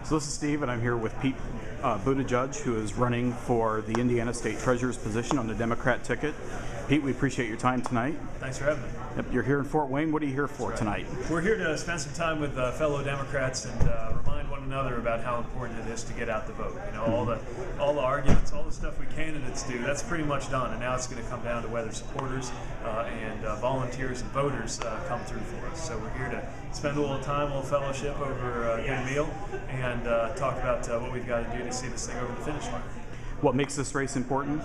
So this is Steve, and I'm here with Pete Buttigieg, who is running for the Indiana State Treasurer's position on the Democrat ticket. Pete, we appreciate your time tonight. Thanks for having me. Yep, you're here in Fort Wayne. What are you here for tonight? We're here to spend some time with fellow Democrats and remind one another about how important it is to get out the vote. You know, all the arguments, all the stuff we candidates do, that's pretty much done, and now it's going to come down to whether supporters and volunteers and voters come through for us. So we're here to spend a little time, a little fellowship over a good meal, and talk about what we've got to do to see this thing over the finish line. What makes this race important?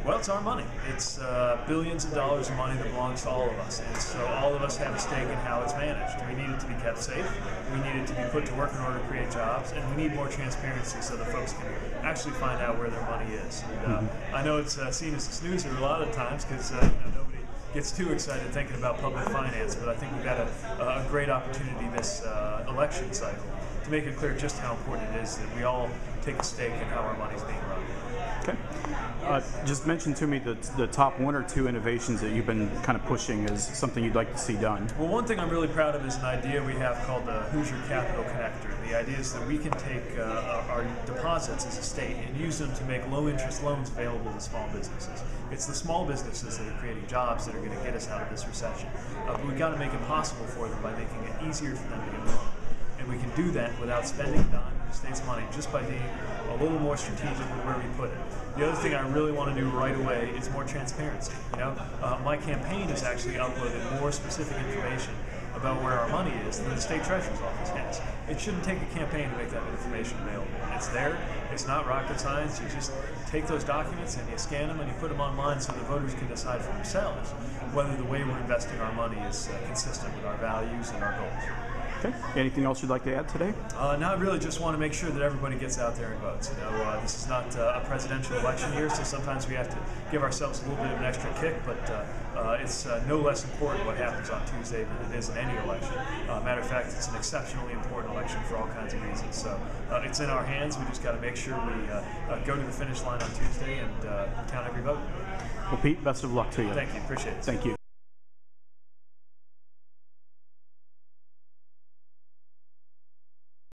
Well, it's our money. It's billions of dollars of money that belongs to all of us, and so all of us have a stake in how it's managed. We need it to be kept safe, we need it to be put to work in order to create jobs, and we need more transparency so that folks can actually find out where their money is. And, I know it's seen as a snoozer a lot of times because nobody gets too excited thinking about public finance, but I think we've got a great opportunity this election cycle to make it clear just how important it is that we all take a stake in how our money's being run. Okay. Just mention to me the top one or two innovations that you've been kind of pushing as something you'd like to see done. Well, one thing I'm really proud of is an idea we have called the Hoosier Capital Connector. The idea is that we can take our deposits as a state and use them to make low-interest loans available to small businesses. It's the small businesses that are creating jobs that are going to get us out of this recession. But we've got to make it possible for them by making it easier for them to get a loan. And we can do that without spending a dime of the state's money, just by being a little more strategic with where we put it. The other thing I really want to do right away is more transparency. My campaign has actually uploaded more specific information about where our money is than the state treasurer's office has. It shouldn't take a campaign to make that information available. It's there. It's not rocket science. You just take those documents and you scan them and you put them online so the voters can decide for themselves whether the way we're investing our money is consistent with our values and our goals. Okay. Anything else you'd like to add today? No, I really just want to make sure that everybody gets out there and votes. This is not a presidential election year, so sometimes we have to give ourselves a little bit of an extra kick, but it's no less important what happens on Tuesday than it is in any election. Matter of fact, it's an exceptionally important election for all kinds of reasons. So it's in our hands. We just got to make sure we go to the finish line on Tuesday and count every vote. Well, Pete, best of luck to you. Thank you. Appreciate it. Thank you.